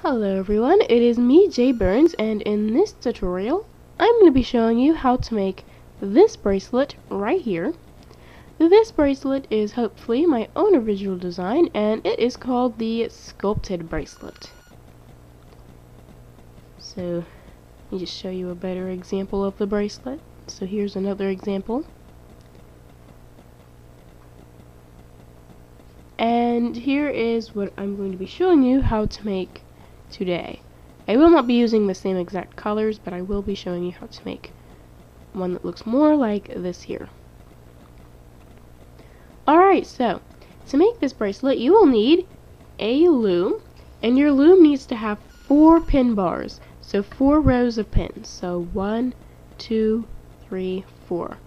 Hello everyone, it is me, Jay Burns, and in this tutorial, I'm going to be showing you how to make this bracelet right here. This bracelet is hopefully my own original design, and it is called the Sculpted bracelet. So, let me just show you a better example of the bracelet. So here's another example. And here is what I'm going to be showing you how to make today. I will not be using the same exact colors, but I will be showing you how to make one that looks more like this here. Alright, so to make this bracelet you will need a loom, and your loom needs to have 4 pin bars, so 4 rows of pins. So 1, 2, 3, 4. Or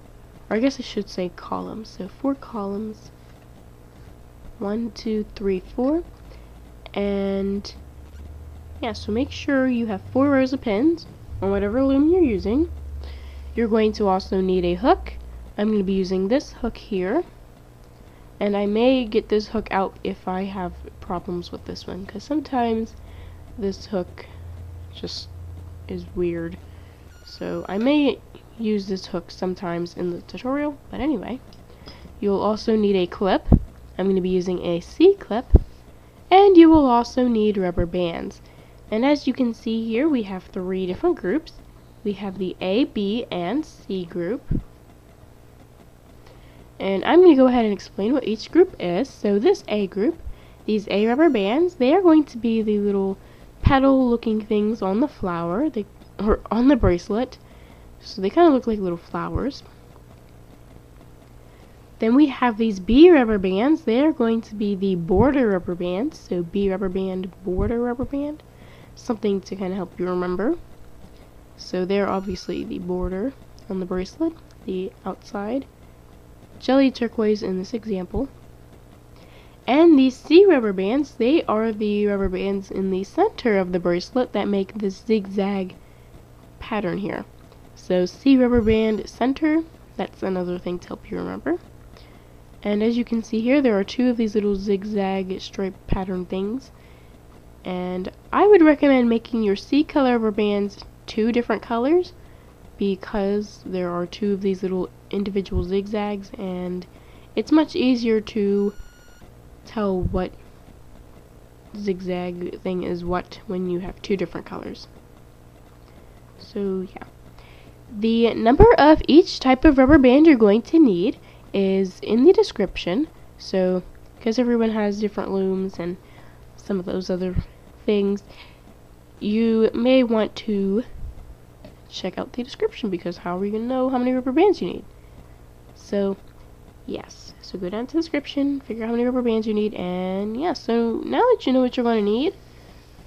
I guess I should say columns. So 4 columns. 1, 2, 3, 4. And yeah, so make sure you have 4 rows of pins on whatever loom you're using. You're going to also need a hook. I'm going to be using this hook here. And I may get this hook out if I have problems with this one, because sometimes this hook just is weird. So I may use this hook sometimes in the tutorial, but anyway. You'll also need a clip. I'm going to be using a C-clip. And you will also need rubber bands. And as you can see here, we have 3 different groups. We have the A, B, and C group. And I'm going to go ahead and explain what each group is. So this A group, these A rubber bands, they are going to be the little petal looking things on the flower, or on the bracelet. So they kind of look like little flowers. Then we have these B rubber bands. They are going to be the border rubber bands. So B rubber band, border rubber band. Something to kind of help you remember. So they're obviously the border on the bracelet, the outside. Jelly turquoise in this example. And these C rubber bands, they are the rubber bands in the center of the bracelet that make this zigzag pattern here. So C rubber band center, that's another thing to help you remember. And as you can see here, there are 2 of these little zigzag stripe pattern things. And I would recommend making your C color rubber bands 2 different colors, because there are 2 of these little individual zigzags, and it's much easier to tell what zigzag thing is what when you have 2 different colors. So yeah. The number of each type of rubber band you're going to need is in the description, so because everyone has different looms and some of those other things, you may want to check out the description, because how are you going to know how many rubber bands you need? So yes, so go down to the description, figure out how many rubber bands you need, and yeah, so now that you know what you're going to need,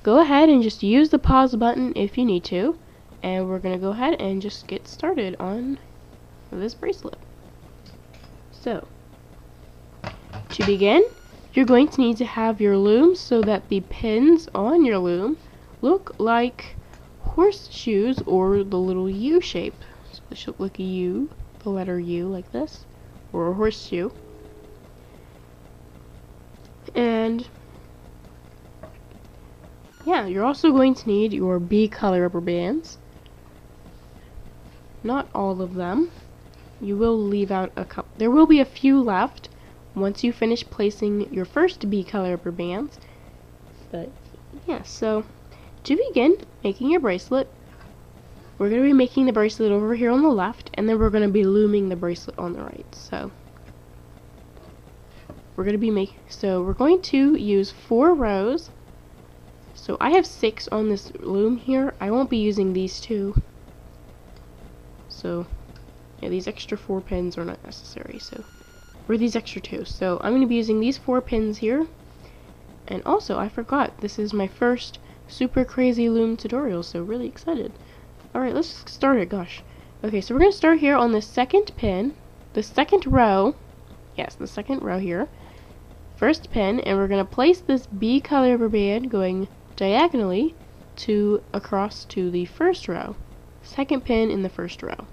go ahead and just use the pause button if you need to, and we're going to go ahead and just get started on this bracelet. So, to begin, you're going to need to have your loom so that the pins on your loom look like horseshoes, or the little U shape. So they should look like a U, the letter U like this, or a horseshoe. And yeah, you're also going to need your B color rubber bands. Not all of them. You will leave out a couple. There will be a few left once you finish placing your first B color rubber bands. But yeah, so to begin making your bracelet, we're going to be making the bracelet over here on the left, and then we're going to be looming the bracelet on the right. So we're going to use 4 rows. So I have 6 on this loom here. I won't be using these 2. So yeah, these extra 4 pins are not necessary, so, or these extra 2. So I'm going to be using these 4 pins here. And also, I forgot, this is my first Super Cra-Z-Loom tutorial, so really excited. Alright, let's get started, gosh. Okay, so we're going to start here on the second pin, the second row, yes, the second row here, first pin, and we're going to place this B color rubber band going diagonally across to the first row, second pin in the first row.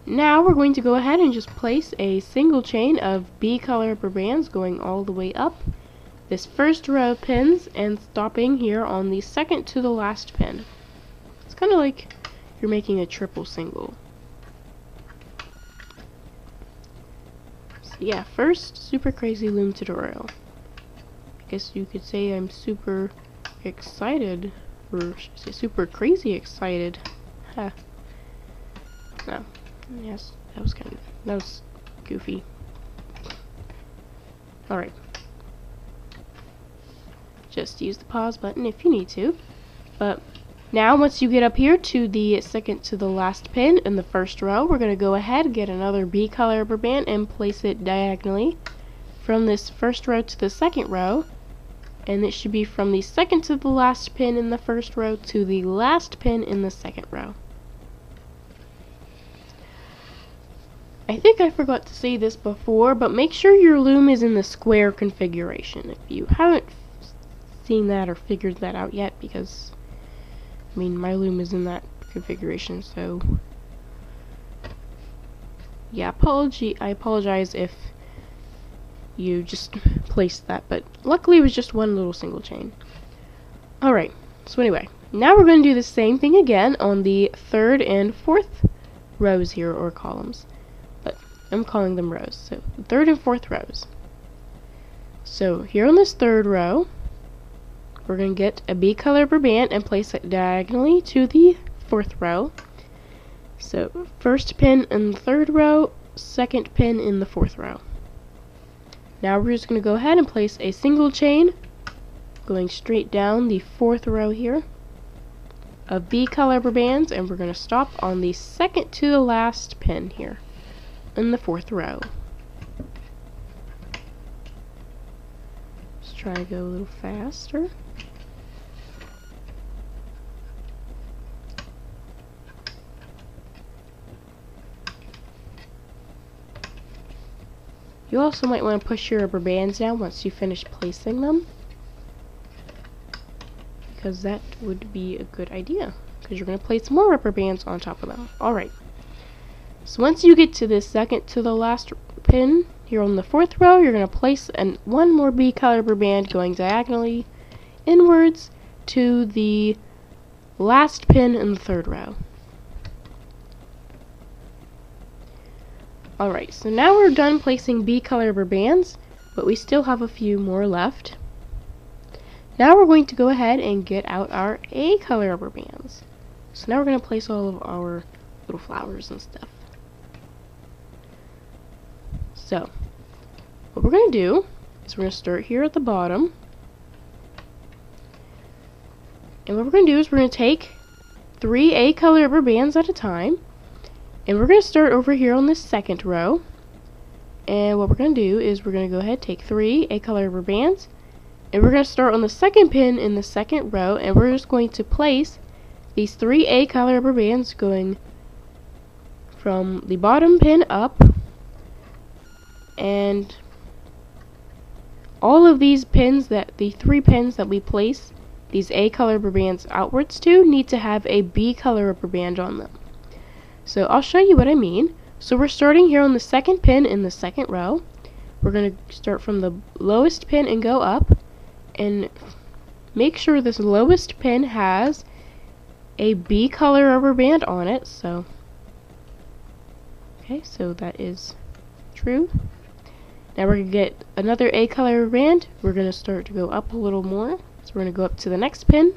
Now we're going to go ahead and just place a single chain of B color rubber bands going all the way up this first row of pins and stopping here on the second to the last pin. It's kind of like you're making a triple single. So yeah, first Super Cra-Z-Loom tutorial. I guess you could say I'm super excited, or should I say super crazy excited. Huh. No. Yes, that was goofy. Alright. Just use the pause button if you need to. But now once you get up here to the second to the last pin in the first row, we're going to go ahead and get another B color rubber band and place it diagonally from this first row to the second row. And it should be from the second to the last pin in the first row to the last pin in the second row. I think I forgot to say this before, but make sure your loom is in the square configuration if you haven't seen that or figured that out yet, because I mean my loom is in that configuration, so yeah, I apologize if you just placed that, but luckily it was just one little single chain. Alright, so anyway, now we're going to do the same thing again on the third and fourth rows here, or columns, but I'm calling them rows, so the third and fourth rows. So here on this third row, we're going to get a B color rubber band and place it diagonally to the fourth row. So first pin in the third row, second pin in the fourth row. Now we're just going to go ahead and place a single chain going straight down the fourth row here of B color rubber bands, and we're going to stop on the second to the last pin here in the fourth row. Let's try to go a little faster. You also might want to push your rubber bands down once you finish placing them, because that would be a good idea, because you're going to place more rubber bands on top of them. Alright, so once you get to the second to the last pin here on the fourth row, you're going to place one more B color rubber band going diagonally inwards to the last pin in the third row. Alright, so now we're done placing B color rubber bands, but we still have a few more left. Now we're going to go ahead and get out our A color rubber bands. So now we're going to place all of our little flowers and stuff. So, what we're going to do is we're going to start here at the bottom. And what we're going to do is we're going to take 3 A color rubber bands at a time. And we're going to start over here on this second row. And what we're going to do is we're going to go ahead and take 3 A color rubber bands. And we're going to start on the second pin in the second row. And we're just going to place these 3 A color rubber bands going from the bottom pin up. And all of these pins, the 3 pins that we place these A color rubber bands outwards to, need to have a B color rubber band on them. So I'll show you what I mean. So we're starting here on the second pin in the second row. We're going to start from the lowest pin and go up. And make sure this lowest pin has a B color rubber band on it. So, okay, so that is true. Now we're going to get another A color rubber band. We're going to start to go up a little more. So we're going to go up to the next pin.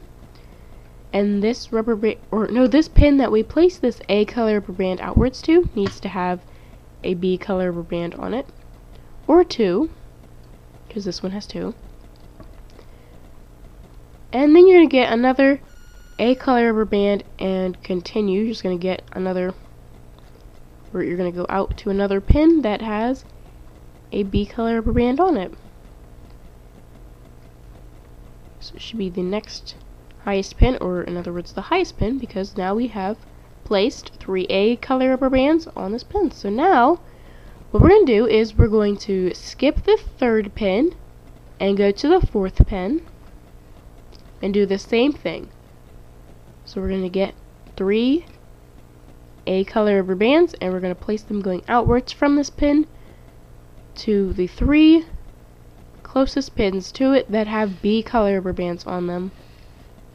And this this pin that we place this A color rubber band outwards to needs to have a B color rubber band on it, or 2, because this one has 2. And then you're going to get another A color rubber band and continue. You're just going to get another, or you're going to go out to another pin that has a B color rubber band on it. So it should be the next highest pin, or in other words the highest pin, because now we have placed 3 A color rubber bands on this pin. So now what we're going to do is we're going to skip the third pin and go to the fourth pin and do the same thing. So we're going to get 3 A color rubber bands and we're going to place them going outwards from this pin to the 3 closest pins to it that have B color rubber bands on them,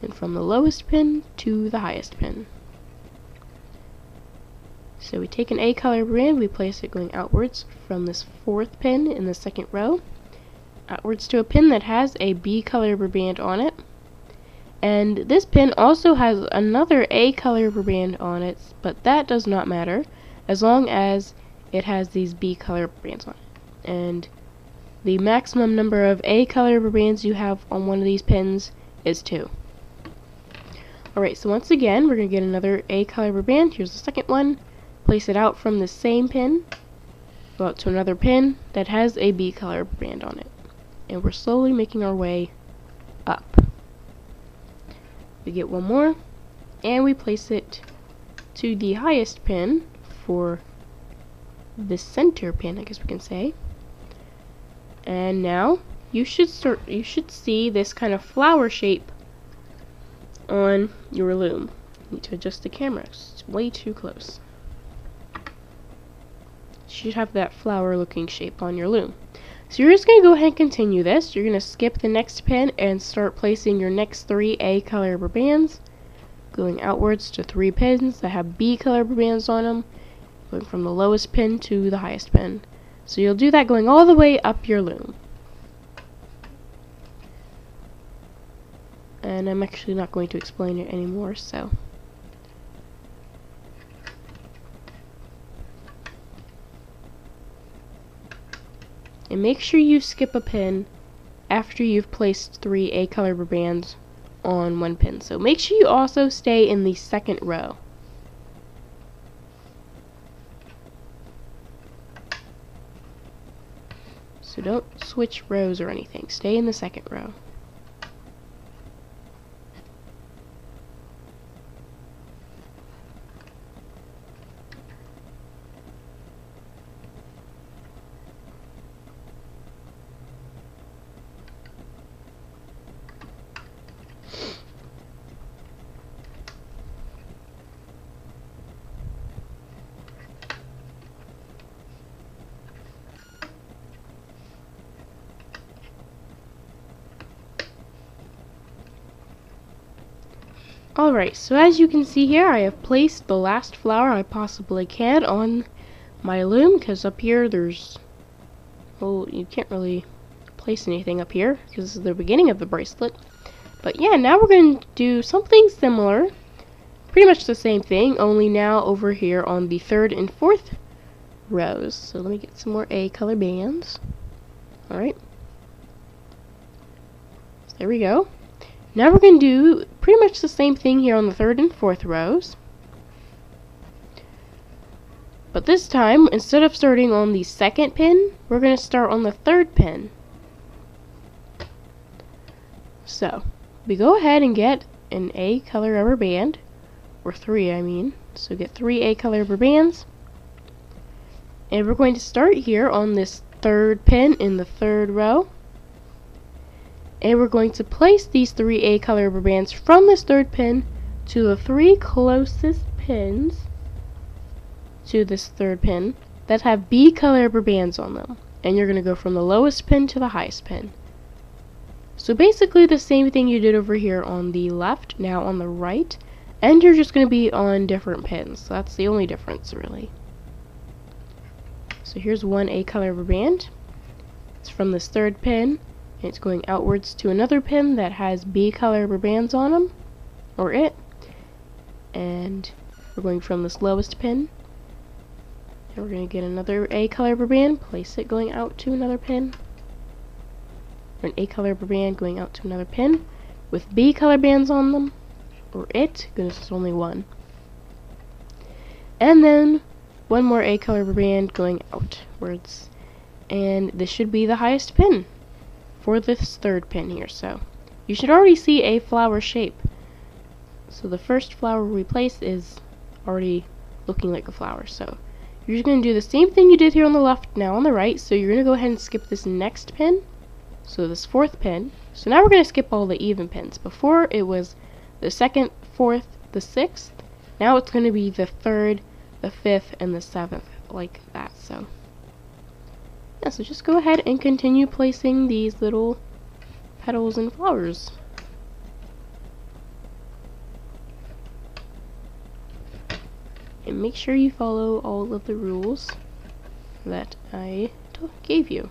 and from the lowest pin to the highest pin. So we take an A color rubber band, we place it going outwards from this 4th pin in the 2nd row, outwards to a pin that has a B color rubber band on it. And this pin also has another A color rubber band on it, but that does not matter as long as it has these B color rubber bands on it. And the maximum number of A color rubber bands you have on one of these pins is 2. Alright, so once again, we're going to get another A color rubber band. Here's the 2nd one. Place it out from the same pin. Go out to another pin that has a B color rubber band on it. And we're slowly making our way up. We get one more, and we place it to the highest pin for the center pin, I guess we can say. And now you should see this kind of flower shape on your loom. You need to adjust the camera, it's way too close. You should have that flower looking shape on your loom. So you're just going to go ahead and continue this. You're going to skip the next pin and start placing your next 3 A color rubber bands, going outwards to 3 pins that have B color rubber bands on them, going from the lowest pin to the highest pin. So you'll do that going all the way up your loom. And I'm actually not going to explain it anymore, so. And make sure you skip a pin after you've placed 3 A color rubber bands on one pin. So make sure you also stay in the 2nd row. So don't switch rows or anything. Stay in the 2nd row. Alright, so as you can see here, I have placed the last flower I possibly can on my loom, because up here there's, well, you can't really place anything up here, because this is the beginning of the bracelet. But yeah, now we're going to do something similar, pretty much the same thing, only now over here on the 3rd and 4th rows. So let me get some more A color bands. Alright. So there we go. Now we're going to do pretty much the same thing here on the 3rd and 4th rows. But this time, instead of starting on the 2nd pin, we're going to start on the 3rd pin. So, we go ahead and get an A color rubber band, or 3 I mean. So get 3 A color rubber bands. And we're going to start here on this 3rd pin in the 3rd row. And we're going to place these 3 A color rubber bands from this 3rd pin to the 3 closest pins to this 3rd pin that have B color rubber bands on them. And you're going to go from the lowest pin to the highest pin. So basically the same thing you did over here on the left, now on the right. And you're just going to be on different pins. So that's the only difference, really. So here's one A color rubber band. It's from this 3rd pin. It's going outwards to another pin that has B color rubber bands on them, or it. And we're going from this lowest pin. And we're going to get another A color rubber band, place it going out to another pin. Or an A color rubber band going out to another pin with B color bands on them, or it, because it's only one. And then one more A color rubber band going outwards. And this should be the highest pin for this 3rd pin here. So you should already see a flower shape. So the first flower we place is already looking like a flower. So you're just going to do the same thing you did here on the left, now on the right. So you're going to go ahead and skip this next pin, so this 4th pin. So now we're going to skip all the even pins. Before it was the 2nd, 4th, the 6th. Now it's going to be the 3rd, the 5th, and the 7th, like that. So Yeah, so just go ahead and continue placing these little petals and flowers. And make sure you follow all of the rules that I gave you.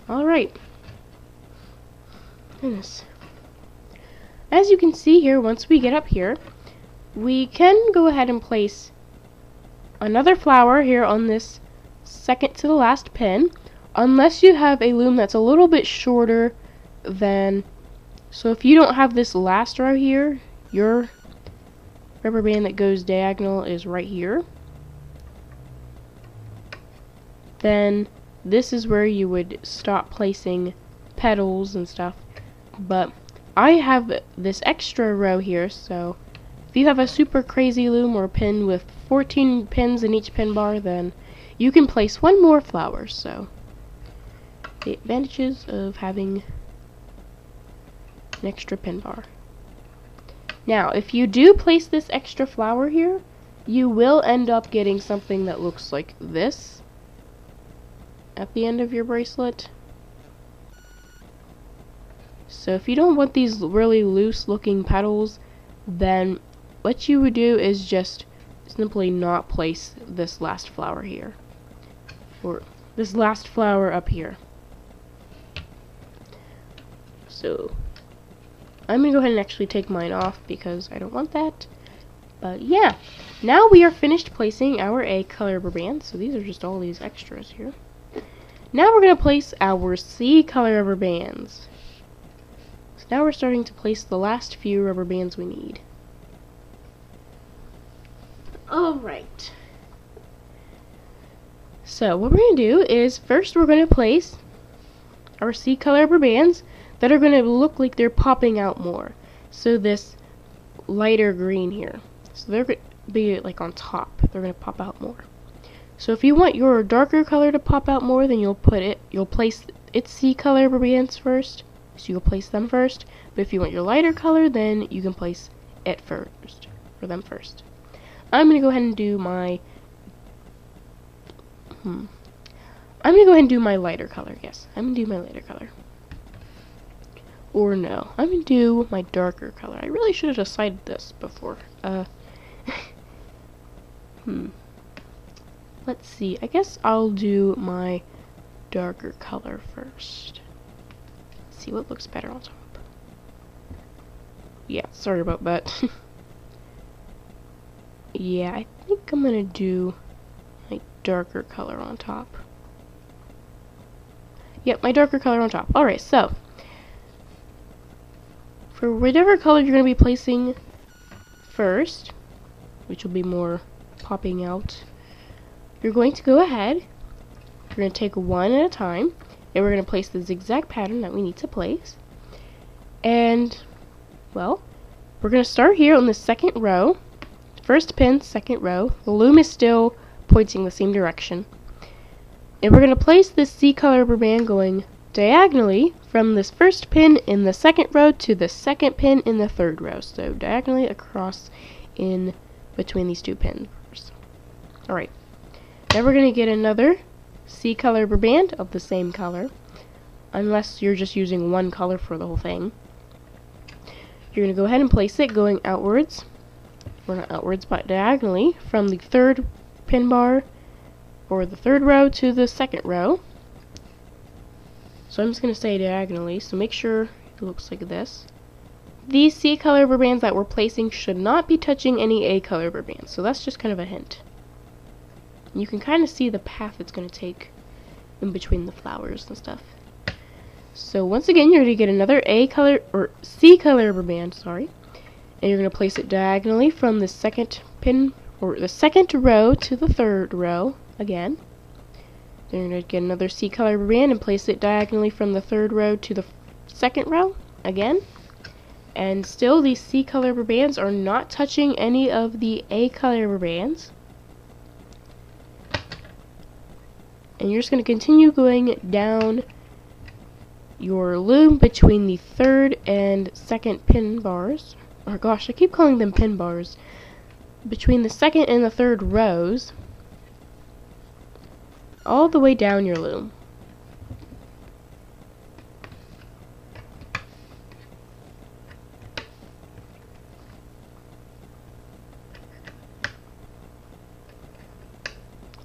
Alright. Goodness. As you can see here, once we get up here, we can go ahead and place another flower here on this second to the last pin, unless you have a loom that's a little bit shorter than, so if you don't have this last row here, your rubber band that goes diagonal is right here, then this is where you would stop placing petals and stuff. But I have this extra row here, so if you have a Super Cra-Z-Loom or a pin with 14 pins in each pin bar, then you can place one more flower. So the advantages of having an extra pin bar. Now, if you do place this extra flower here, you will end up getting something that looks like this at the end of your bracelet. So if you don't want these really loose looking petals, then what you would do is just simply not place this last flower here, or this last flower up here. So I'm gonna go ahead and actually take mine off because I don't want that. But yeah, now we are finished placing our A color rubber bands. So these are just all these extras here. Now we're going to place our C color rubber bands. So now we're starting to place the last few rubber bands we need. Alright. So what we're going to do is first we're going to place our C color rubber bands that are going to look like they're popping out more. So this lighter green here. So they're going to be like on top. They're going to pop out more. So if you want your darker color to pop out more, then you'll place its C color rubber bands first. So you'll place them first. But if you want your lighter color, then you can place it first, or them first. I'm gonna go ahead and do my lighter color. Yes, I'm gonna do my lighter color. Or no, I'm gonna do my darker color. I really should have decided this before. Let's see, I guess I'll do my darker color first. Let's see what looks better on top. Yeah, sorry about that. Yeah, I think I'm gonna do my darker color on top. Yep, my darker color on top. Alright, so for whatever color you're gonna be placing first, which will be more popping out, you're going to go ahead, you're going to take one at a time, and we're going to place the zigzag pattern that we need to place. And, well, we're going to start here on the second row, first pin, second row. The loom is still pointing the same direction. And we're going to place this C color rubber band going diagonally from this first pin in the second row to the second pin in the third row. So diagonally across in between these two pins. Alright. Now we're going to get another C color rubber band of the same color, unless you're just using one color for the whole thing. You're going to go ahead and place it going outwards, or not outwards, but diagonally from the third pin bar, or the third row to the second row. So I'm just going to say diagonally, so make sure it looks like this. These C color rubber bands that we're placing should not be touching any A color rubber bands, so that's just kind of a hint. You can kind of see the path it's going to take in between the flowers and stuff. So once again, you're going to get another A color, or C color rubber band, sorry. And you're going to place it diagonally from the second pin, or the second row to the third row again. Then you're going to get another C color rubber band and place it diagonally from the third row to the second row again. And still these C color rubber bands are not touching any of the A color rubber bands. And you're just going to continue going down your loom between the third and second pin bars. Oh gosh, I keep calling them pin bars. Between the second and the third rows, all the way down your loom.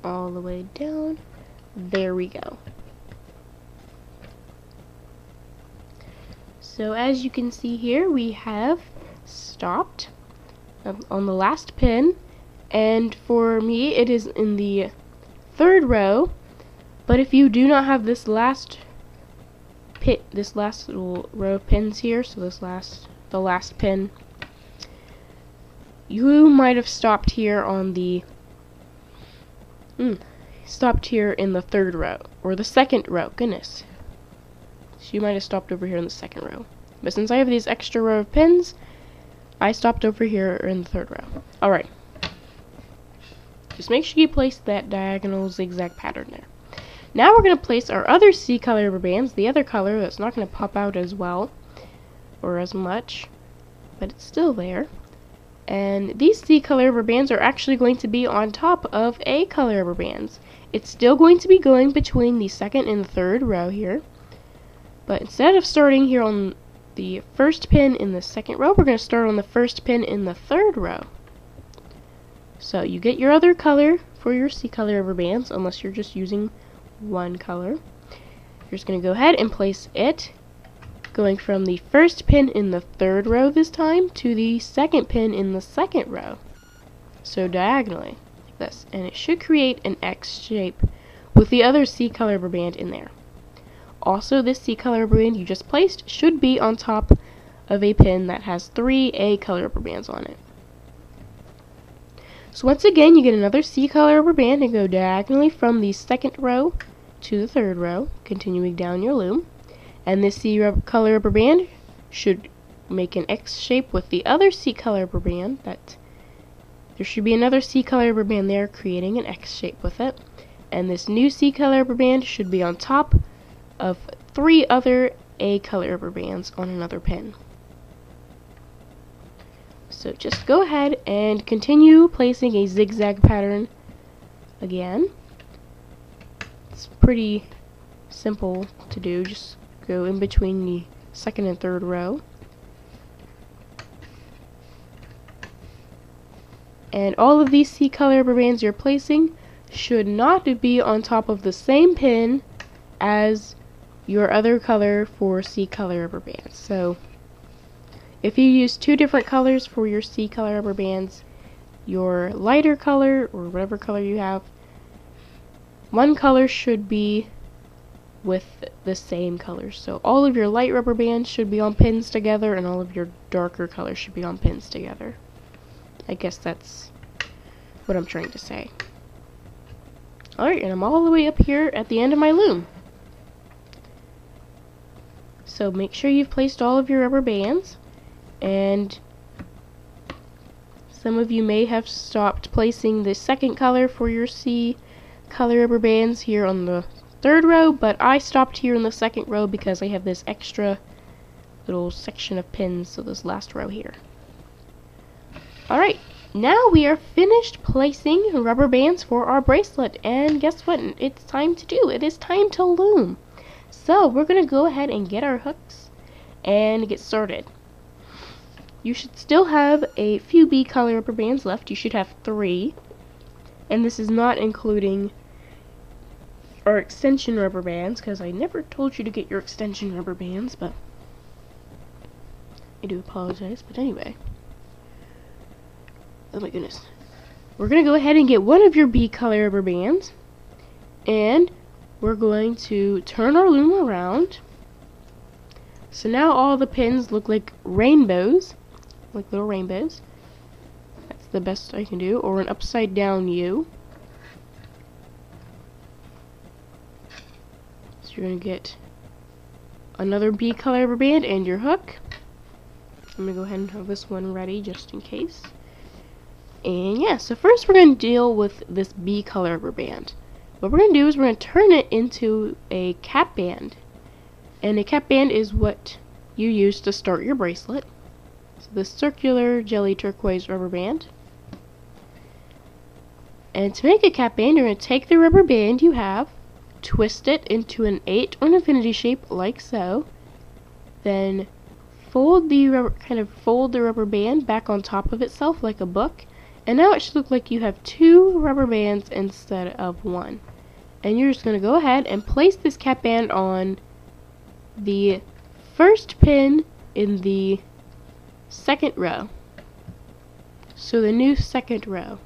All the way down. There we go. So as you can see here, we have stopped on the last pin, and for me it is in the third row. But if you do not have this last little row of pins here, so the last pin, you might have stopped here on the stopped here in the third row or the second row. Goodness. So you might have stopped over here in the second row. But since I have these extra row of pins, I stopped over here in the third row. Alright. Just make sure you place that diagonal zigzag pattern there. Now we're going to place our other C color rubber bands, the other color that's not going to pop out as well or as much, but it's still there. And these C color rubber bands are actually going to be on top of A color rubber bands. It's still going to be going between the second and the third row here. But instead of starting here on the first pin in the second row, we're going to start on the first pin in the third row. So you get your other color for your C color rubber bands, unless you're just using one color. You're just going to go ahead and place it going from the first pin in the third row this time to the second pin in the second row. So diagonally, like this. And it should create an X shape with the other C color rubber band in there. Also, this C color rubber band you just placed should be on top of a pin that has 3 A color rubber bands on it. So once again, you get another C color rubber band and go diagonally from the second row to the third row, continuing down your loom. And this C color rubber band should make an X shape with the other C color rubber band. There should be another C color rubber band there, creating an X shape with it. And this new C color rubber band should be on top of 3 other A color rubber bands on another pin. So just go ahead and continue placing a zigzag pattern again. It's pretty simple to do. Just go in between the second and third row. And all of these C color rubber bands you're placing should not be on top of the same pin as your other color for C color rubber bands. So if you use 2 different colors for your C color rubber bands, your lighter color or whatever color you have, one color should be with the same colors. So all of your light rubber bands should be on pins together, and all of your darker colors should be on pins together. I guess that's what I'm trying to say. Alright, and I'm all the way up here at the end of my loom. So make sure you've placed all of your rubber bands, and some of you may have stopped placing the second color for your C color rubber bands here on the third row, but I stopped here in the second row because I have this extra little section of pins, so this last row here. Alright, now we are finished placing rubber bands for our bracelet, and guess what? It's time to do. It is time to loom. So we're going to go ahead and get our hooks and get started. You should still have a few B color rubber bands left. You should have 3, and this is not including our extension rubber bands, because I never told you to get your extension rubber bands, but I do apologize. But anyway, oh my goodness, we're going to go ahead and get one of your B color rubber bands, and we're going to turn our loom around. So now all the pins look like rainbows, like little rainbows. That's the best I can do, or an upside down U. So you're going to get another B color rubber band and your hook. I'm going to go ahead and have this one ready just in case. And yeah, so first we're going to deal with this B color rubber band. What we're going to do is we're going to turn it into a cap band. And a cap band is what you use to start your bracelet. So this circular jelly turquoise rubber band. And to make a cap band, you're going to take the rubber band you have, twist it into an 8 or an infinity shape like so, then fold the rubber band back on top of itself like a book, and now it should look like you have 2 rubber bands instead of 1. And you're just going to go ahead and place this cap band on the first pin in the second row. So the new second row.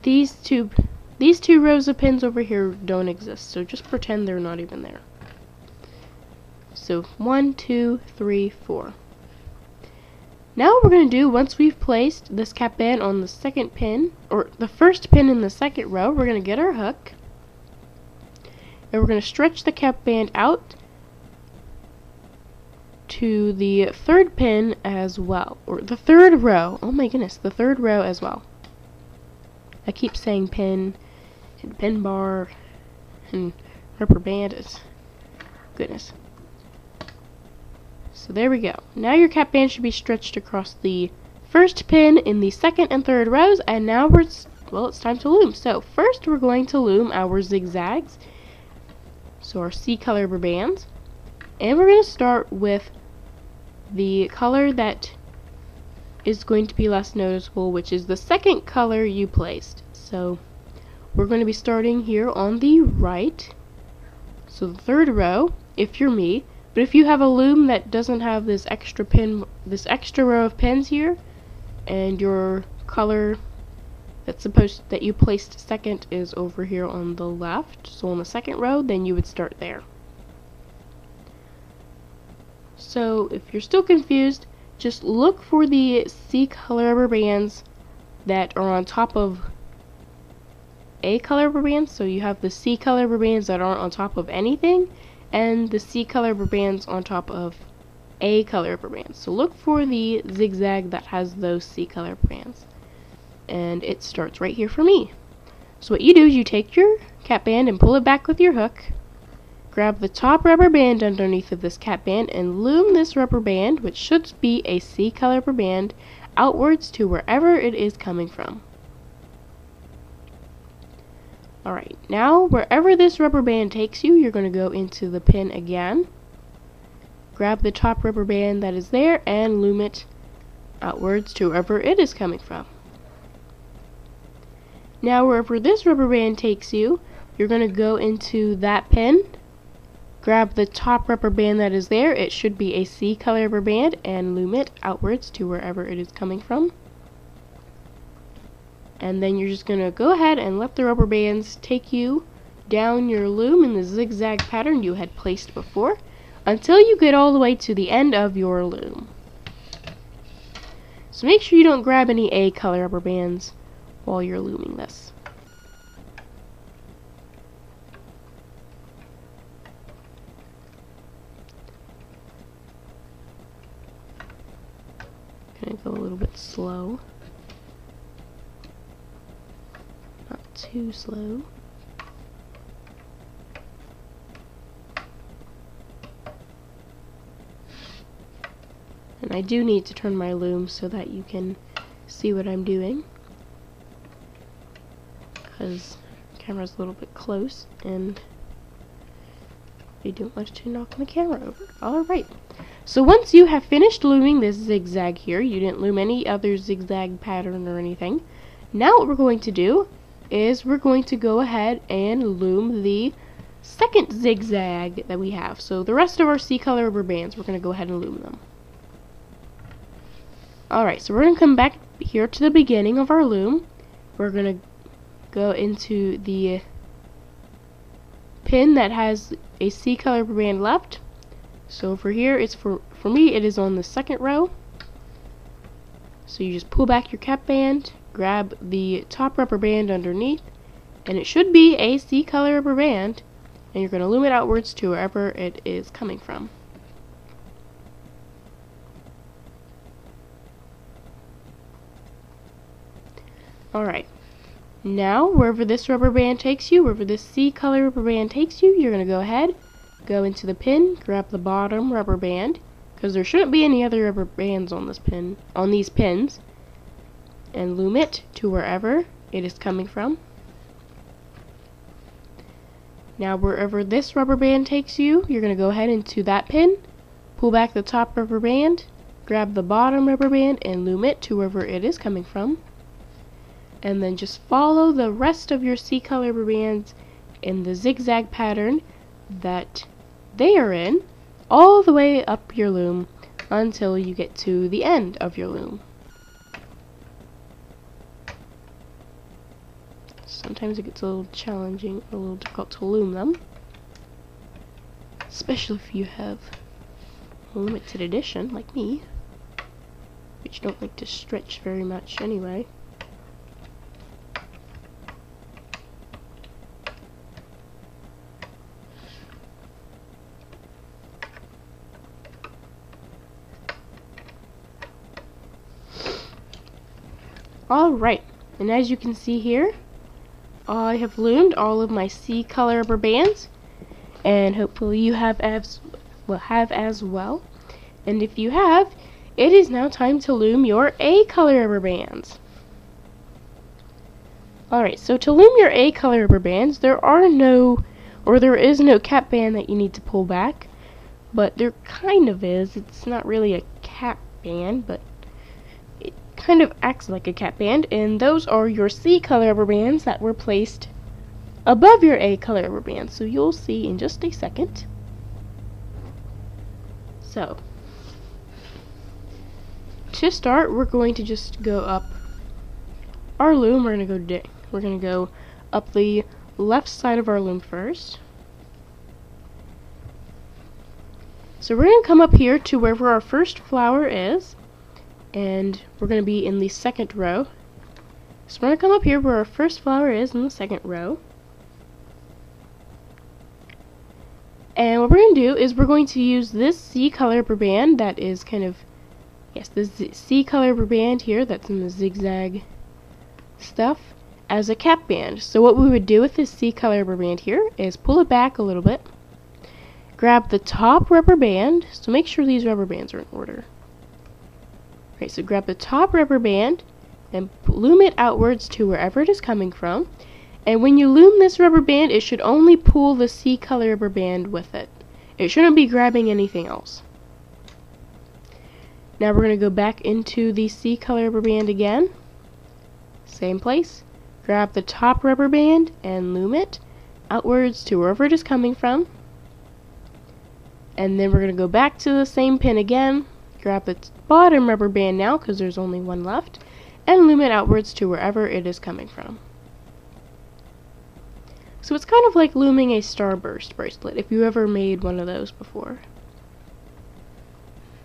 These two rows of pins over here don't exist, so just pretend they're not even there. So 1, 2, 3, 4. Now what we're going to do, once we've placed this cap band on the second pin, or the first pin in the second row, we're going to get our hook, and we're going to stretch the cap band out to the third pin as well, or the third row. Oh my goodness, the third row as well. I keep saying pin, and pin bar, and rubber band. Goodness. So there we go. Now your cap band should be stretched across the first pin in the second and third rows, and now it's time to loom. So first we're going to loom our zigzags, so our C color rubber bands, and we're going to start with the color that is going to be less noticeable, which is the second color you placed. So we're going to be starting here on the right, so the third row if you're me. But if you have a loom that doesn't have this extra row of pins here, and your color that you placed second is over here on the left, so on the second row, then you would start there. So if you're still confused, just look for the C color rubber bands that are on top of A color rubber bands. So you have the C color rubber bands that aren't on top of anything, and the C color rubber bands on top of A color rubber bands. So look for the zigzag that has those C color rubber bands. And it starts right here for me. So what you do is you take your cap band and pull it back with your hook. Grab the top rubber band underneath of this cap band and loom this rubber band, which should be a C color rubber band, outwards to wherever it is coming from. Alright, now wherever this rubber band takes you, you're going to go into the pin again. Grab the top rubber band that is there and loom it outwards to wherever it is coming from. Now wherever this rubber band takes you, you're going to go into that pin. Grab the top rubber band that is there, it should be a C color rubber band, and loom it outwards to wherever it is coming from. And then you're just going to go ahead and let the rubber bands take you down your loom in the zigzag pattern you had placed before, until you get all the way to the end of your loom. So make sure you don't grab any A color rubber bands while you're looming this. Gonna go a little bit slow. Not too slow. And I do need to turn my loom so that you can see what I'm doing, because the camera's a little bit close and I don't want to knock the camera over. Alright, so once you have finished looming this zigzag here, you didn't loom any other zigzag pattern or anything, now what we're going to do is we're going to go ahead and loom the second zigzag that we have. So the rest of our C color rubber bands, we're going to go ahead and loom them. Alright, so we're going to come back here to the beginning of our loom. We're going to go into the pin that has a C color rubber band left. So over here, it's for me, it is on the second row. So you just pull back your cap band, grab the top rubber band underneath, and it should be a C color rubber band, and you're going to loom it outwards to wherever it is coming from. Alright, now wherever this rubber band takes you, wherever this C color rubber band takes you, you're going to go ahead, go into the pin, grab the bottom rubber band, because there shouldn't be any other rubber bands on this pin, on these pins, and loom it to wherever it is coming from. Now wherever this rubber band takes you, you're going to go ahead into that pin, pull back the top rubber band, grab the bottom rubber band, and loom it to wherever it is coming from. And then just follow the rest of your C color rubber bands in the zigzag pattern that they are in, all the way up your loom until you get to the end of your loom. Sometimes it gets a little challenging, a little difficult to loom them, especially if you have a limited edition like me, which don't like to stretch very much anyway. Alright, and as you can see here, I have loomed all of my C color rubber bands, and hopefully you have as well. And if you have, it is now time to loom your A color rubber bands. Alright, so to loom your A color rubber bands, there is no cap band that you need to pull back, but there kind of is. It's not really a cap band, but kind of acts like a cap band, and those are your C color rubber bands that were placed above your A color rubber bands. So you'll see in just a second. So to start, we're going to just go up our loom. We're gonna go up the left side of our loom first. So we're gonna come up here to wherever our first flower is, and we're going to be in the second row. So we're going to come up here where our first flower is in the second row. And what we're going to do is we're going to use this C color rubber band that is this C color rubber band here that's in the zigzag stuff as a cap band. So what we would do with this C color rubber band here is pull it back a little bit, grab the top rubber band, so make sure these rubber bands are in order. Right, so grab the top rubber band and loom it outwards to wherever it is coming from. And when you loom this rubber band, it should only pull the C color rubber band with it. It shouldn't be grabbing anything else. Now we're going to go back into the C color rubber band again. Same place. Grab the top rubber band and loom it outwards to wherever it is coming from. And then we're going to go back to the same pin again. Grab the bottom rubber band now, because there's only one left, and loom it outwards to wherever it is coming from. So it's kind of like looming a starburst bracelet, if you ever made one of those before.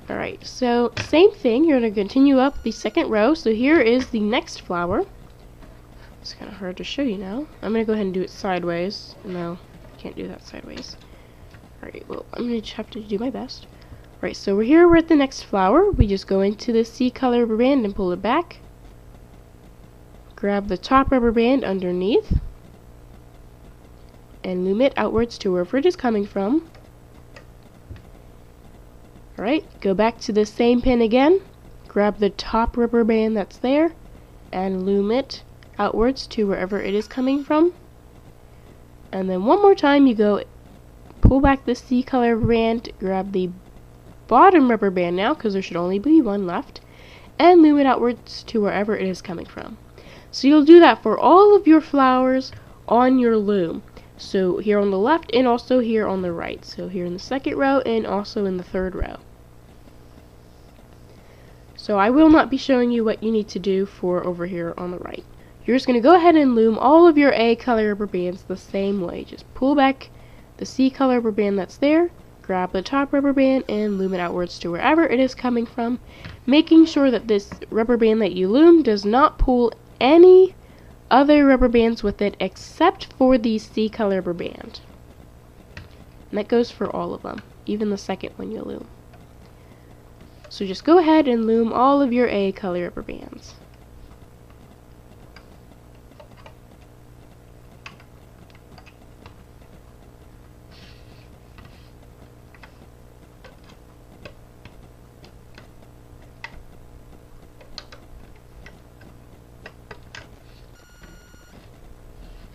Alright, so same thing, you're going to continue up the second row. So here is the next flower. It's kind of hard to show you now. I'm going to go ahead and do it sideways. No, I can't do that sideways. Alright, well, I'm going to have to do my best. Right, so we're at the next flower. We just go into the C color rubber band and pull it back. Grab the top rubber band underneath and loom it outwards to wherever it is coming from. Alright, go back to the same pin again. Grab the top rubber band that's there and loom it outwards to wherever it is coming from. And then one more time you go pull back the C color rubber band, grab the bottom rubber band now, because there should only be one left, and loom it outwards to wherever it is coming from. So you'll do that for all of your flowers on your loom. So here on the left and also here on the right. So here in the second row and also in the third row. So I will not be showing you what you need to do for over here on the right. You're just going to go ahead and loom all of your A color rubber bands the same way. Just pull back the C color rubber band that's there, grab the top rubber band and loom it outwards to wherever it is coming from, making sure that this rubber band that you loom does not pull any other rubber bands with it except for the C color rubber band. And that goes for all of them, even the second one you loom. So just go ahead and loom all of your A color rubber bands.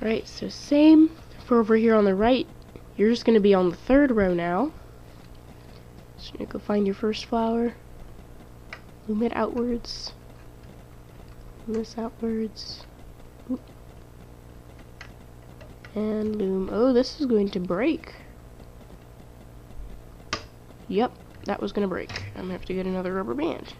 Alright, so same for over here on the right. You're just going to be on the third row now. So you're going to go find your first flower. Loom it outwards. Loom this outwards. Oop. And loom. Oh, this is going to break. Yep, that was going to break. I'm going to have to get another rubber band.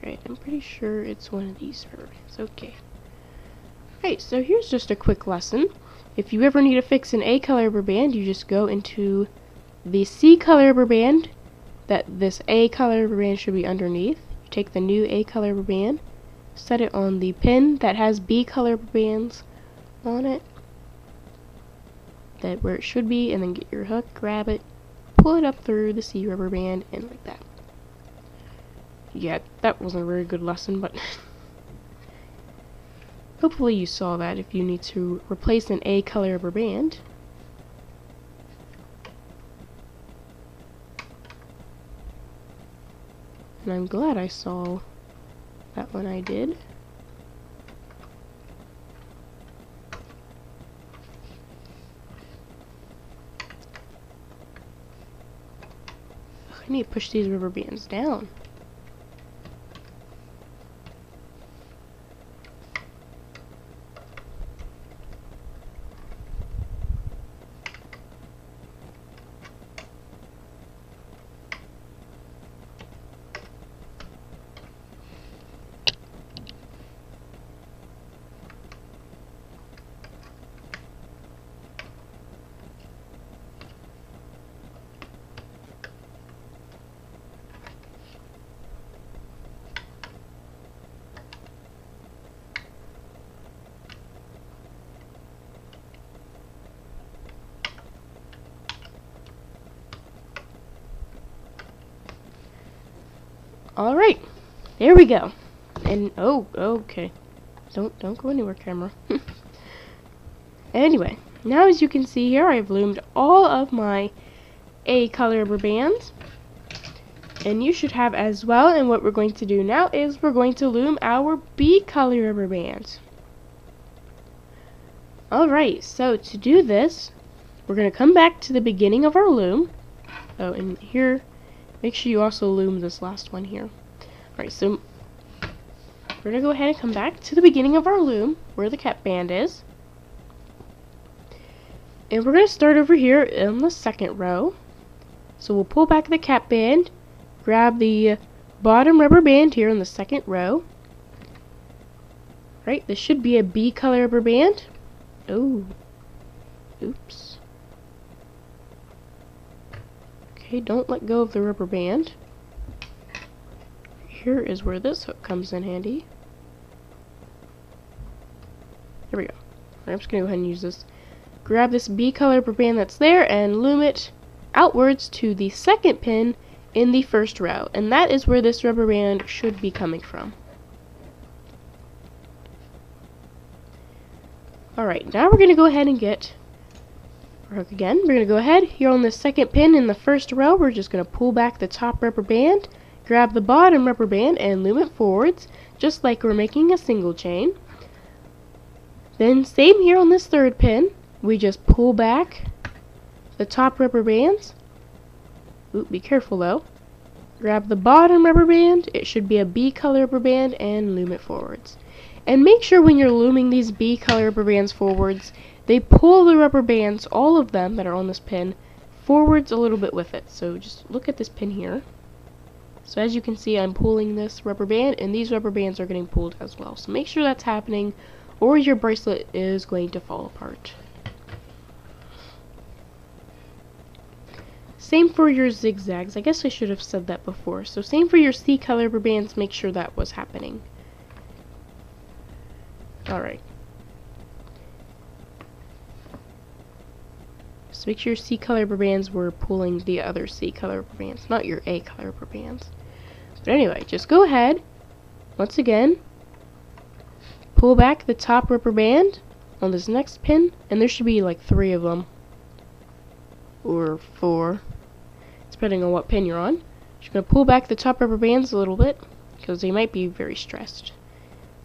Right, I'm pretty sure it's one of these rubber bands. Okay. Alright, so here's just a quick lesson. If you ever need to fix an A color rubber band, you just go into the C color rubber band that this A color rubber band should be underneath. You take the new A color rubber band, set it on the pin that has B color rubber bands on it, that where it should be, and then get your hook, grab it, pull it up through the C rubber band, and like that. Yeah, that wasn't a very good lesson, but hopefully you saw that if you need to replace an A color rubber band. And I'm glad I saw that when I did. I need to push these rubber bands down. Alright, there we go. And, oh, okay. Don't go anywhere, camera. Anyway, now as you can see here, I've loomed all of my A color rubber bands. And you should have as well, and what we're going to do now is we're going to loom our B color rubber bands. Alright, so to do this, we're going to come back to the beginning of our loom. Oh, and here, make sure you also loom this last one here. Alright, so we're going to go ahead and come back to the beginning of our loom, where the cap band is. And we're going to start over here in the second row. So we'll pull back the cap band, grab the bottom rubber band here in the second row. Right, this should be a B color rubber band. Oh, oops. Okay, don't let go of the rubber band. Here is where this hook comes in handy. There we go. I'm just going to go ahead and use this. Grab this B color rubber band that's there and loom it outwards to the second pin in the first row. And that is where this rubber band should be coming from. Alright, now we're going to go ahead and get our hook again. We're going to go ahead here on the second pin in the first row. We're just going to pull back the top rubber band, grab the bottom rubber band and loom it forwards, just like we're making a single chain. Then same here on this third pin, we just pull back the top rubber bands. Ooh, be careful though. Grab the bottom rubber band, it should be a B color rubber band, and loom it forwards. And make sure when you're looming these B color rubber bands forwards, they pull the rubber bands, all of them that are on this pin, forwards a little bit with it. So just look at this pin here. So as you can see, I'm pulling this rubber band, and these rubber bands are getting pulled as well. So make sure that's happening, or your bracelet is going to fall apart. Same for your zigzags. I guess I should have said that before. So same for your C color rubber bands, make sure that was happening. Alright. So make sure your C color rubber bands were pulling the other C color rubber bands, not your A color rubber bands. But anyway, just go ahead, once again, pull back the top rubber band on this next pin, and there should be like 3 of them, or 4, depending on what pin you're on. Just going to pull back the top rubber bands a little bit, because they might be very stressed.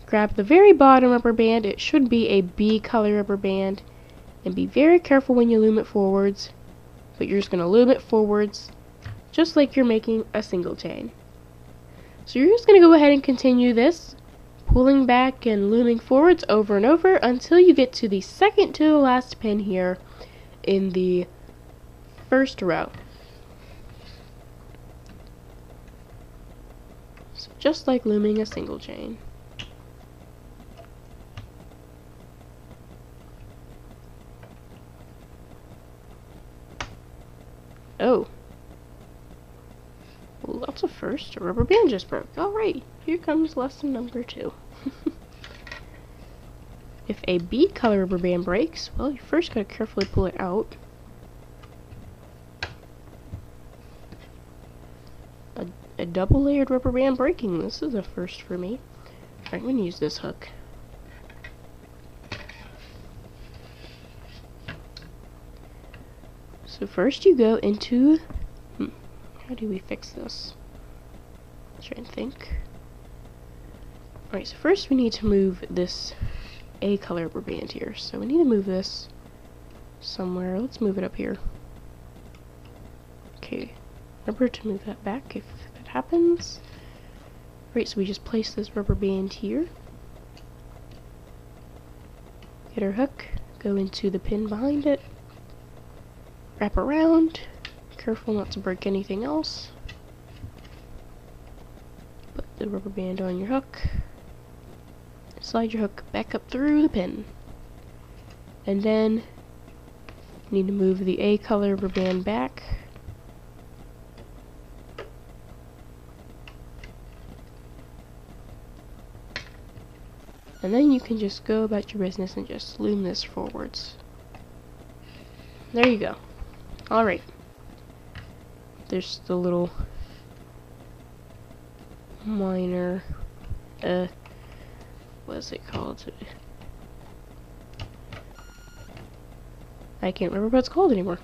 Grab the very bottom rubber band, it should be a B color rubber band, and be very careful when you loom it forwards, but you're just going to loom it forwards, just like you're making a single chain. So you're just going to go ahead and continue this, pulling back and looming forwards over and over until you get to the second to the last pin here in the first row. So just like looming a single chain. Oh. Well, that's a first. A rubber band just broke. Alright, here comes lesson number 2. If a B color rubber band breaks, well, you first gotta carefully pull it out. A double layered rubber band breaking. This is a first for me. Alright, I'm gonna use this hook. So first you go into, how do we fix this? Let's try and think. Alright, so first we need to move this A color rubber band here. So we need to move this somewhere. Let's move it up here. Okay, remember to move that back if that happens. Right, so we just place this rubber band here. Get our hook, go into the pin behind it. Wrap around, careful not to break anything else. Put the rubber band on your hook. Slide your hook back up through the pin. And then you need to move the A color rubber band back. And then you can just go about your business and just loom this forwards. There you go. Alright. There's the little minor, what is it called? I can't remember what it's called anymore.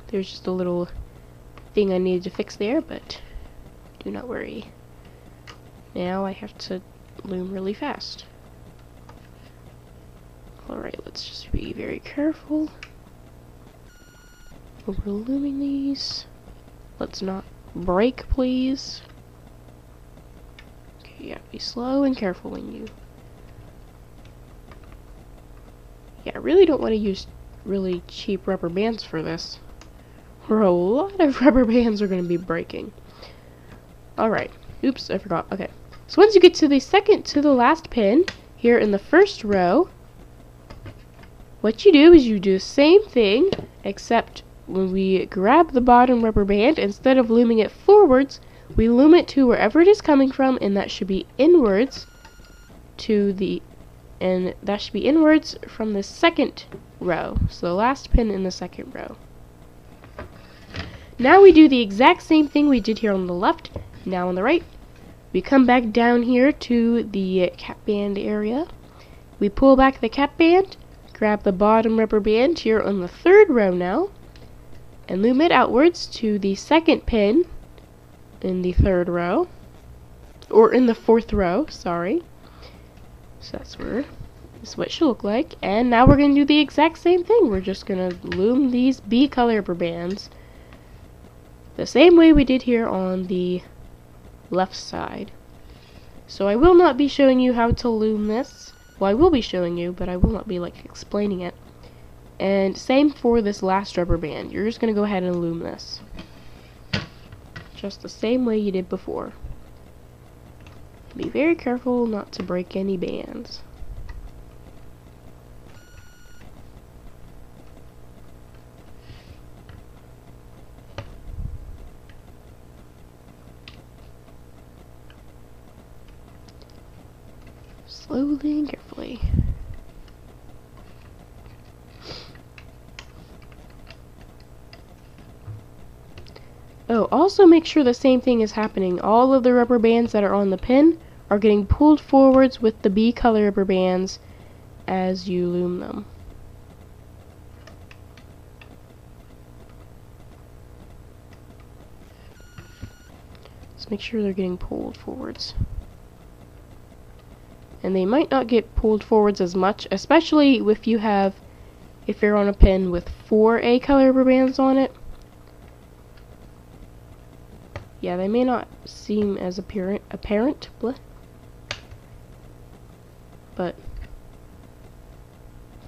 There's just a little thing I needed to fix there, but do not worry. Now I have to loom really fast. Alright, let's just be very careful. We're looming these. Let's not break, please. Okay, yeah, be slow and careful when you... Yeah, I really don't want to use really cheap rubber bands for this, or a lot of rubber bands are going to be breaking. Alright, oops, I forgot. Okay, so once you get to the second to the last pin, here in the first row, what you do is you do the same thing, except when we grab the bottom rubber band, instead of looming it forwards, we loom it to wherever it is coming from, and that should be inwards to the, and that should be inwards from the second row. So the last pin in the second row. Now we do the exact same thing we did here on the left, now on the right. We come back down here to the cap band area. We pull back the cap band, grab the bottom rubber band here on the third row now, and loom it outwards to the second pin in the third row, or in the fourth row, sorry. So that's where, this is what it should look like. And now we're going to do the exact same thing. We're just going to loom these B color rubber bands the same way we did here on the left side. So I will not be showing you how to loom this. Well, I will be showing you, but I will not be like explaining it. And same for this last rubber band. You're just going to go ahead and loom this. Just the same way you did before. Be very careful not to break any bands. Slowly and carefully. Oh, also make sure the same thing is happening. All of the rubber bands that are on the pin are getting pulled forwards with the B color rubber bands as you loom them. Just make sure they're getting pulled forwards. And they might not get pulled forwards as much, especially if you're on a pin with 4 A color rubber bands on it. Yeah, they may not seem as apparent, but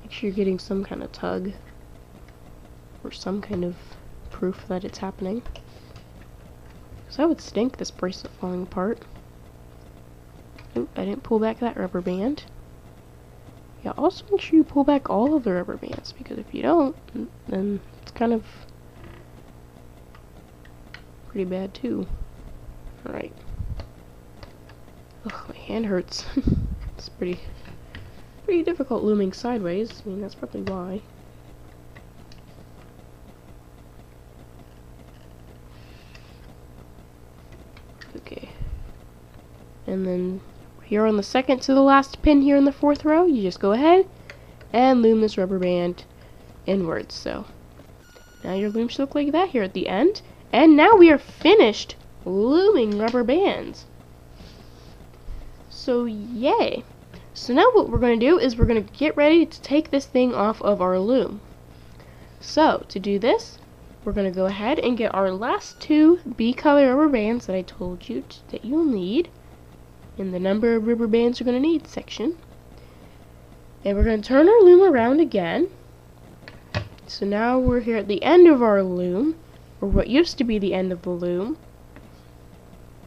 make sure you're getting some kind of tug or some kind of proof that it's happening. Because that would stink, this bracelet falling apart. Oop, I didn't pull back that rubber band. Yeah, also make sure you pull back all of the rubber bands, because if you don't, then it's kind of pretty bad too. Alright. Ugh, my hand hurts. It's pretty difficult looming sideways. I mean, that's probably why. Okay. And then here on the second to the last pin here in the 4th row, you just go ahead and loom this rubber band inwards. So now your loom should look like that here at the end. And now we are finished looming rubber bands. So yay. So now what we're going to do is we're going to get ready to take this thing off of our loom. So to do this, we're going to go ahead and get our last 2 B color rubber bands that I told you that you'll need in the number of rubber bands you're going to need section. And we're going to turn our loom around again. So now we're here at the end of our loom, or what used to be the end of the loom,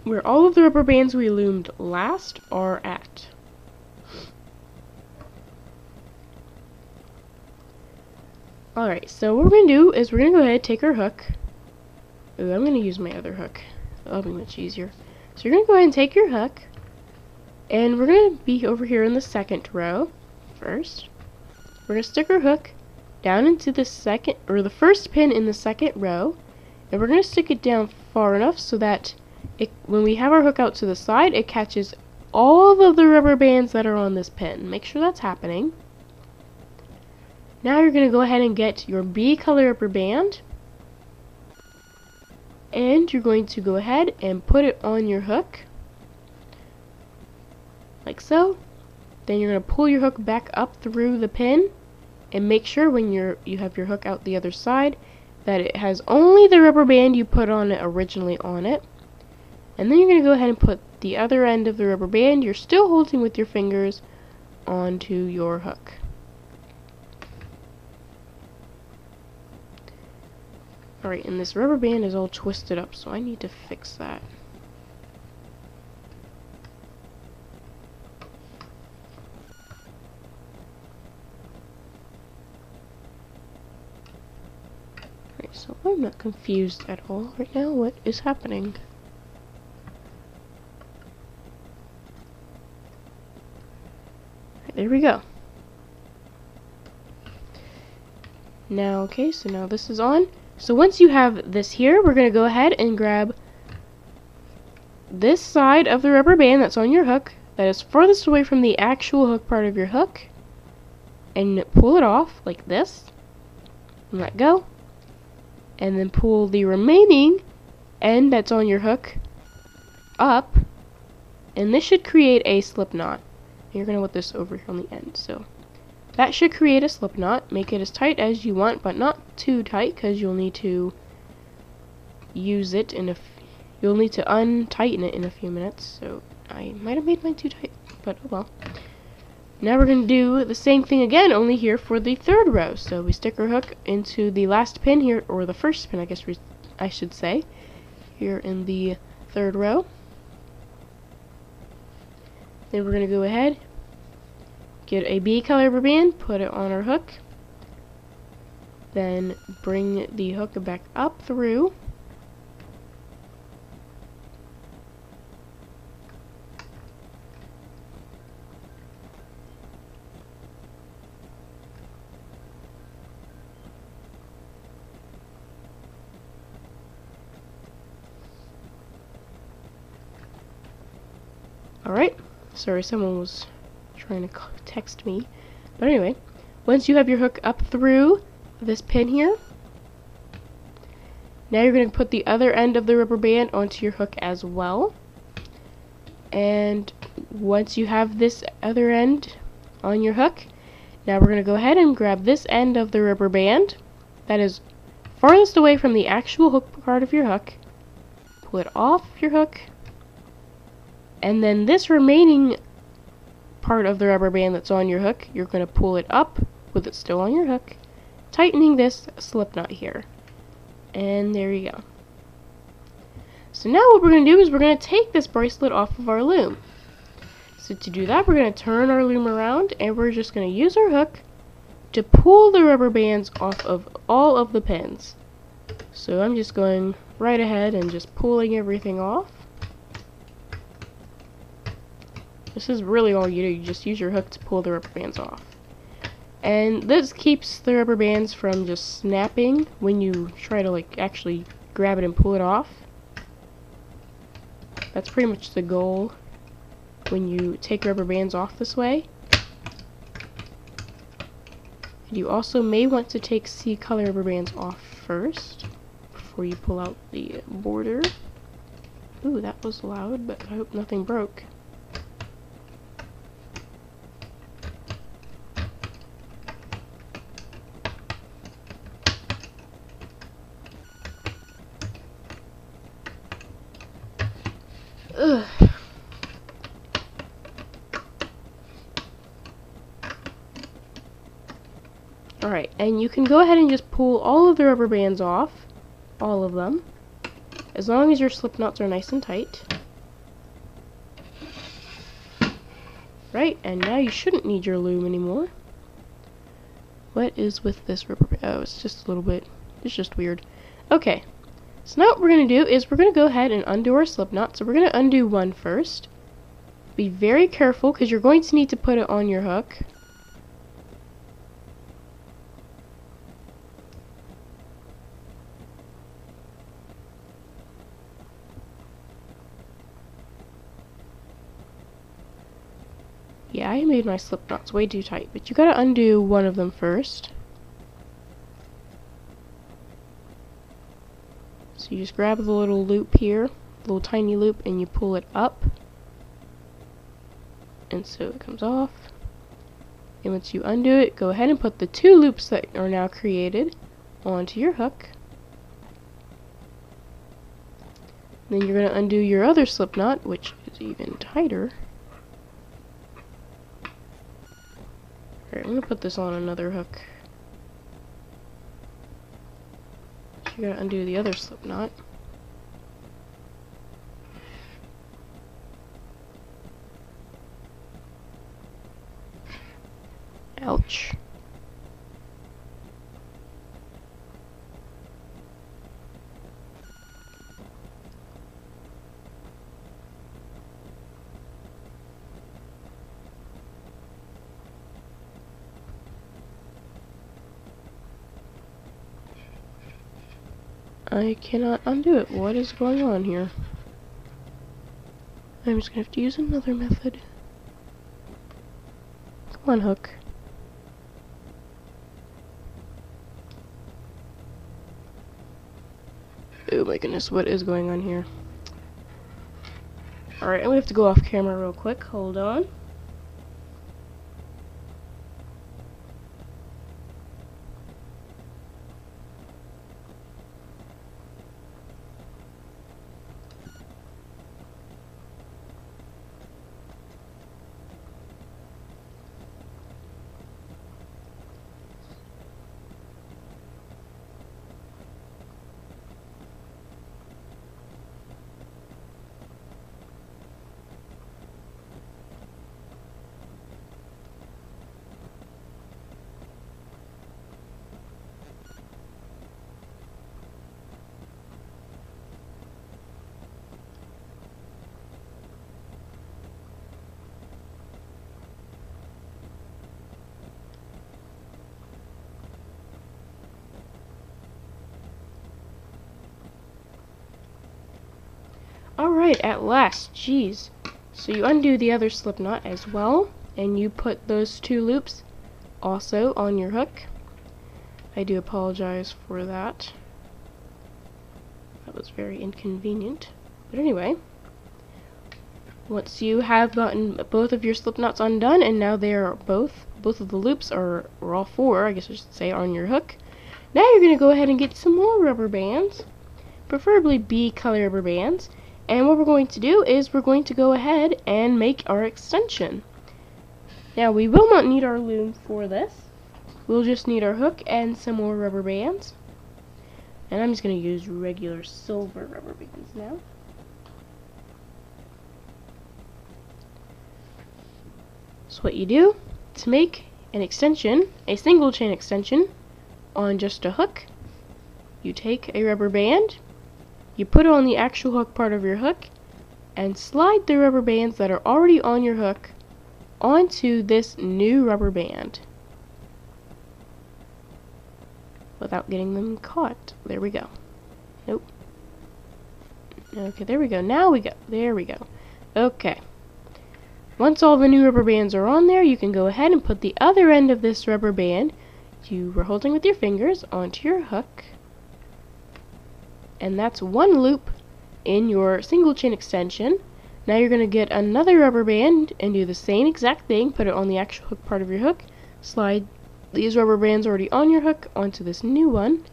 where all of the rubber bands we loomed last are at. Alright, so what we're going to do is we're going to go ahead and take our hook. Ooh, I'm going to use my other hook. That'll be much easier. So you're going to go ahead and take your hook, and we're going to be over here in the 2nd row first. We're going to stick our hook down into the the first pin in the 2nd row, and we're going to stick it down far enough so that when we have our hook out to the side, it catches all of the rubber bands that are on this pin. Make sure that's happening. Now you're going to go ahead and get your B color rubber band, and you're going to go ahead and put it on your hook, like so. Then you're going to pull your hook back up through the pin, and make sure when you have your hook out the other side that it has only the rubber band you put on it originally on it. And then you're going to go ahead and put the other end of the rubber band you're still holding with your fingers onto your hook. Alright, and this rubber band is all twisted up, so I need to fix that. Alright, so I'm not confused at all right now. What is happening? Alright, there we go. Now, okay, so now this is on. So once you have this here, we're going to go ahead and grab this side of the rubber band that's on your hook, that is furthest away from the actual hook part of your hook, and pull it off like this, and let go, and then pull the remaining end that's on your hook up, and this should create a slip knot. You're going to want this over here on the end, so that should create a slip knot. Make it as tight as you want, but not too tight, because you'll need to use it you'll need to untighten it in a few minutes. So I might have made mine too tight, but oh well. Now we're going to do the same thing again, only here for the 3rd row. So we stick our hook into the last pin here, or the first pin, I should say, here in the 3rd row. Then we're going to go ahead, get a B color rubber band, put it on our hook, then bring the hook back up through, Alright, sorry, someone was trying to text me. But anyway, once you have your hook up through this pin here, now you're going to put the other end of the rubber band onto your hook as well. And once you have this other end on your hook, now we're going to go ahead and grab this end of the rubber band that is farthest away from the actual hook part of your hook, pull it off your hook, and then this remaining part of the rubber band that's on your hook, you're going to pull it up with it still on your hook, tightening this slip knot here. And there you go. So now what we're going to do is we're going to take this bracelet off of our loom. So to do that, we're going to turn our loom around and we're just going to use our hook to pull the rubber bands off of all of the pins. So I'm just going right ahead and just pulling everything off. This is really all you do. You just use your hook to pull the rubber bands off. And this keeps the rubber bands from just snapping when you try to like actually grab it and pull it off. That's pretty much the goal when you take rubber bands off this way. And you also may want to take C-color rubber bands off first before you pull out the border. Ooh, that was loud, but I hope nothing broke. Ugh. Alright, and you can go ahead and just pull all of the rubber bands off, all of them, as long as your slip knots are nice and tight. Right, and now you shouldn't need your loom anymore. What is with this rubber band? Oh, it's just a little bit, it's just weird. Okay. So now what we're going to do is we're going to go ahead and undo our slip knot. So we're going to undo one first. Be very careful because you're going to need to put it on your hook. Yeah, I made my slip knots way too tight, but you got to undo one of them first. So you just grab the little loop here, little tiny loop, and you pull it up. And so it comes off. And once you undo it, go ahead and put the two loops that are now created onto your hook. Then you're going to undo your other slip knot, which is even tighter. Alright, I'm going to put this on another hook. You gotta undo the other slip knot. Ouch. I cannot undo it. What is going on here? I'm just gonna have to use another method. Come on, hook. Oh my goodness, what is going on here? Alright, I'm gonna have to go off camera real quick. Hold on. Alright, at last. Jeez. So you undo the other slip knot as well, and you put those 2 loops also on your hook. I do apologize for that. That was very inconvenient. But anyway, once you have gotten both of your slip knots undone, and now they are both of the loops are, or all 4, I guess I should say, on your hook. Now you're going to go ahead and get some more rubber bands, preferably B color rubber bands. And what we're going to do is we're going to go ahead and make our extension. Now we will not need our loom for this. We'll just need our hook and some more rubber bands. And I'm just going to use regular silver rubber bands now. So what you do to make an extension, a single chain extension on just a hook, you take a rubber band, you put it on the actual hook part of your hook, and slide the rubber bands that are already on your hook onto this new rubber band without getting them caught. There we go. Nope. Okay, there we go. Now we go. There we go. Okay. Once all the new rubber bands are on there, you can go ahead and put the other end of this rubber band you were holding with your fingers onto your hook. And that's 1 loop in your single chain extension. Now you're going to get another rubber band and do the same exact thing. Put it on the actual hook part of your hook. Slide these rubber bands already on your hook onto this new one.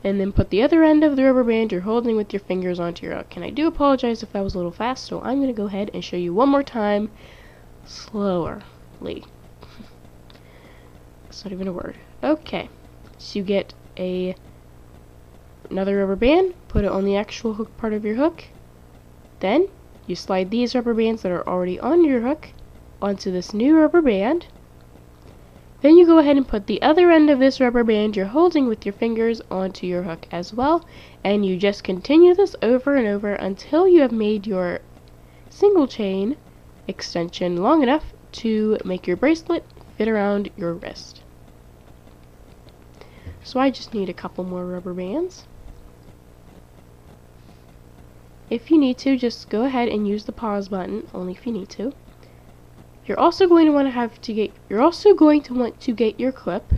And then put the other end of the rubber band you're holding with your fingers onto your hook. And I do apologize if that was a little fast, so I'm going to go ahead and show you one more time slowerly. It's not even a word. Okay. So you get another rubber band, put it on the actual hook part of your hook. Then you slide these rubber bands that are already on your hook onto this new rubber band. Then you go ahead and put the other end of this rubber band you're holding with your fingers onto your hook as well. And you just continue this over and over until you have made your single chain extension long enough to make your bracelet fit around your wrist. So I just need a couple more rubber bands. If you need to, just go ahead and use the pause button, only if you need to. You're also going to want to get your clip.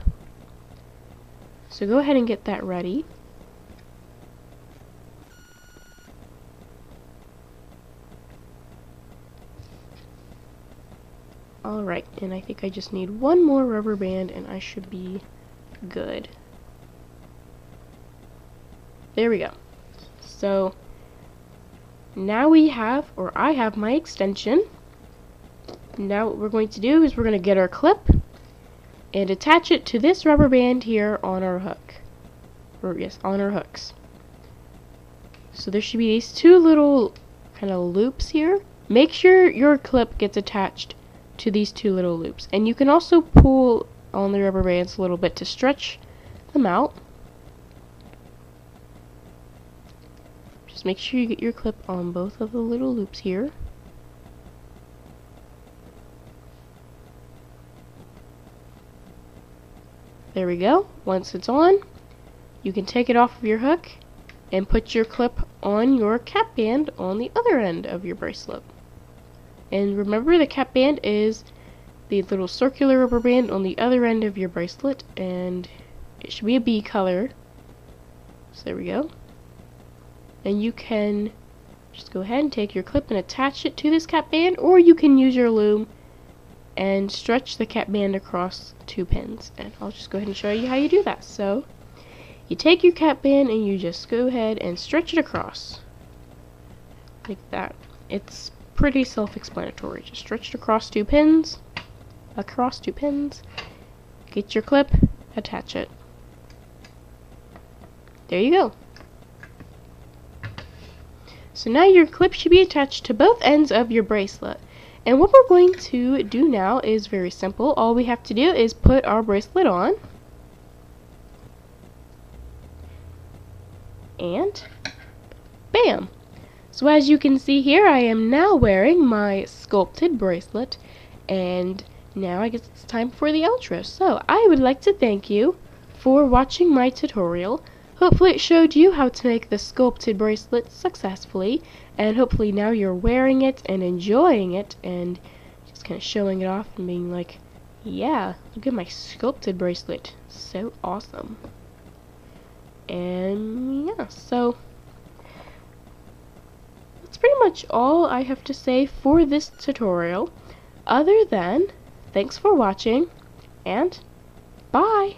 So go ahead and get that ready. Alright, and I think I just need 1 more rubber band and I should be good. There we go. So now I have my extension. Now what we're going to do is we're going to get our clip and attach it to this rubber band here on our hook. Or yes, on our hooks. So there should be these 2 little kind of loops here. Make sure your clip gets attached to these 2 little loops. And you can also pull on the rubber bands a little bit to stretch them out. Just make sure you get your clip on both of the little loops here. There we go. Once it's on, you can take it off of your hook and put your clip on your cap band on the other end of your bracelet. And remember, the cap band is the little circular rubber band on the other end of your bracelet, and it should be a B color. So there we go. And you can just go ahead and take your clip and attach it to this cap band, or you can use your loom and stretch the cap band across 2 pins. And I'll just go ahead and show you how you do that. So you take your cap band and you just go ahead and stretch it across like that. It's pretty self-explanatory. Just stretch it across 2 pins, get your clip, attach it. There you go. So now your clip should be attached to both ends of your bracelet. And what we're going to do now is very simple. All we have to do is put our bracelet on. And bam! So as you can see here, I am now wearing my sculpted bracelet. And now I guess it's time for the outro. So I would like to thank you for watching my tutorial. hopefully it showed you how to make the sculpted bracelet successfully, and hopefully now you're wearing it and enjoying it and just kind of showing it off and being like, yeah, look at my sculpted bracelet, so awesome. And yeah, so that's pretty much all I have to say for this tutorial, other than thanks for watching and bye.